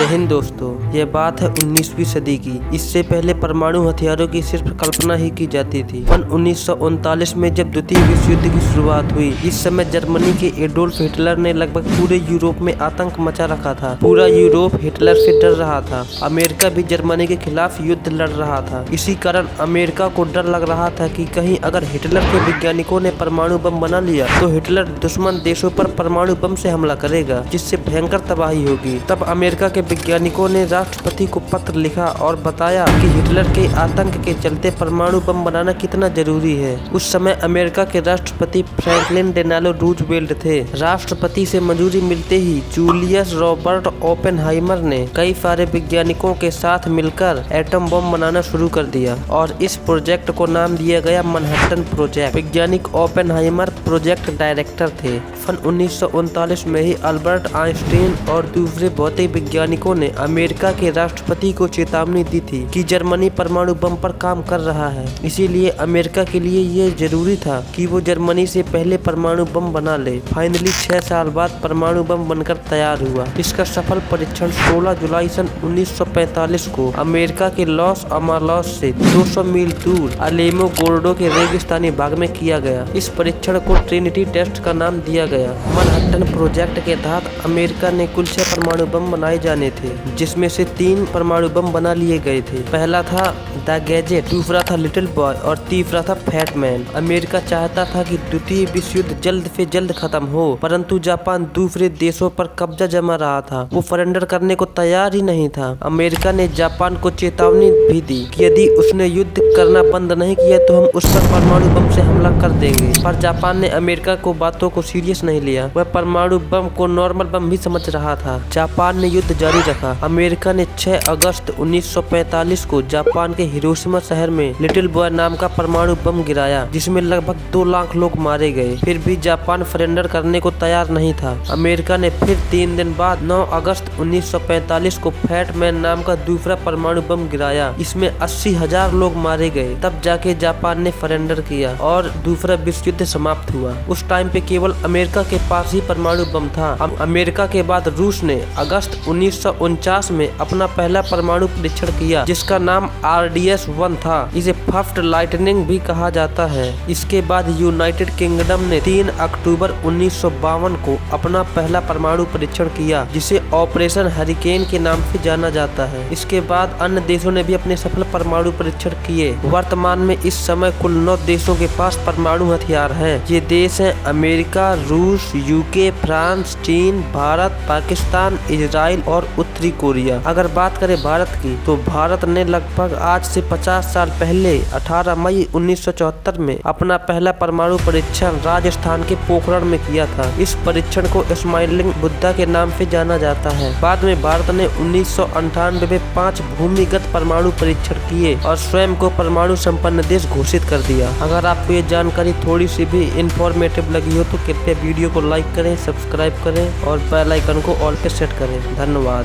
जय हिंद दोस्तों, यह बात है 19वीं सदी की। इससे पहले परमाणु हथियारों की सिर्फ कल्पना ही की जाती थी। सन 1939 में जब द्वितीय विश्व युद्ध की शुरुआत हुई, इस समय जर्मनी के एडोल्फ हिटलर ने लगभग पूरे यूरोप में आतंक मचा रखा था। पूरा यूरोप हिटलर से डर रहा था। अमेरिका भी जर्मनी के खिलाफ युद्ध लड़ रहा था। इसी कारण अमेरिका को डर लग रहा था कि कहीं अगर हिटलर के वैज्ञानिकों ने परमाणु बम बना लिया तो हिटलर दुश्मन देशों पर परमाणु बम से हमला करेगा, जिससे भयंकर तबाही होगी। तब अमेरिका के वैज्ञानिकों ने राष्ट्रपति को पत्र लिखा और बताया कि हिटलर के आतंक के चलते परमाणु बम बनाना कितना जरूरी है। उस समय अमेरिका के राष्ट्रपति फ्रैंकलिन डेलानो रूजवेल्ट थे। राष्ट्रपति से मंजूरी मिलते ही जूलियस रॉबर्ट ओपेनहाइमर ने कई सारे वैज्ञानिकों के साथ मिलकर एटम बम बनाना शुरू कर दिया और इस प्रोजेक्ट को नाम दिया गया मैनहट्टन प्रोजेक्ट। वैज्ञानिक ओपेनहाइमर प्रोजेक्ट डायरेक्टर थे। सन 1939 में ही अल्बर्ट आइंस्टीन और दूसरे भौतिक वैज्ञानिकों ने अमेरिका के राष्ट्रपति को चेतावनी दी थी कि जर्मनी परमाणु बम पर काम कर रहा है। इसीलिए अमेरिका के लिए ये जरूरी था कि वो जर्मनी से पहले परमाणु बम बना ले। फाइनली 6 साल बाद परमाणु बम बनकर तैयार हुआ। इसका सफल परीक्षण 16 जुलाई सन 1945 को अमेरिका के लॉस अमालॉस से 200 मील दूर अलेमो गोर्डो के रेगिस्तानी भाग में किया गया। इस परीक्षण को ट्रिनिटी टेस्ट का नाम दिया गया। मैनहट्टन प्रोजेक्ट के तहत अमेरिका ने कुल 6 परमाणु बम बनाए जाने थे, जिसमें से 3 परमाणु बम बना लिए गए थे। पहला था द गैजेट, दूसरा था लिटिल बॉय और तीसरा था फैट मैन। अमेरिका चाहता था कि द्वितीय विश्व युद्ध जल्द से जल्द खत्म हो, परंतु जापान दूसरे देशों पर कब्जा जमा रहा था। वो सरेंडर करने को तैयार ही नहीं था। अमेरिका ने जापान को चेतावनी भी दी कि यदि उसने युद्ध करना बंद नहीं किया तो हम उस पर परमाणु बम से हमला कर देंगे। पर जापान ने अमेरिका को बातों को सीरियस नहीं लिया। वह परमाणु बम को नॉर्मल बम भी समझ रहा था। जापान ने युद्ध जारी रखा। अमेरिका ने 6 अगस्त 1945 को जापान के हिरोशिमा शहर में लिटिल बॉय नाम का परमाणु बम गिराया, जिसमें लगभग 2 लाख लोग मारे गए। फिर भी जापान सरेंडर करने को तैयार नहीं था। अमेरिका ने फिर 3 दिन बाद 9 अगस्त 1945 को फैट मैन नाम का दूसरा परमाणु बम गिराया। इसमें 80,000 लोग मारे गए। तब जाके जापान ने सरेंडर किया और दूसरा विश्व युद्ध समाप्त हुआ। उस टाइम पे केवल अमेरिका के पास ही परमाणु बम था। अमेरिका के बाद रूस ने अगस्त 1949 में अपना पहला परमाणु परीक्षण किया, जिसका नाम RDS-1 था। इसे फर्स्ट लाइटनिंग भी कहा जाता है। इसके बाद यूनाइटेड किंगडम ने 3 अक्टूबर 1952 को अपना पहला परमाणु परीक्षण किया, जिसे ऑपरेशन हरिकेन के नाम से जाना जाता है। इसके बाद अन्य देशों ने भी अपने सफल परमाणु परीक्षण किए। वर्तमान में इस समय कुल 9 देशों के पास परमाणु हथियार हैं। ये देश हैं अमेरिका, रूस, UK, फ्रांस, चीन, भारत, पाकिस्तान, इजराइल और उत्तरी कोरिया। अगर बात करें भारत की, तो भारत ने लगभग आज से 50 साल पहले 18 मई 1974 में अपना पहला परमाणु परीक्षण राजस्थान के पोखरण में किया था। इस परीक्षण को स्माइलिंग बुद्धा के नाम से जाना जाता है। बाद में भारत ने 1998 में 5 भूमिगत परमाणु परीक्षण किए और स्वयं को परमाणु संपन्न देश घोषित कर दिया। अगर आपको ये जानकारी थोड़ी सी भी इंफॉर्मेटिव लगी हो तो कृपया वीडियो को लाइक करें, सब्सक्राइब करें और बेल आइकन को ऑल पे सेट करें। धन्यवाद।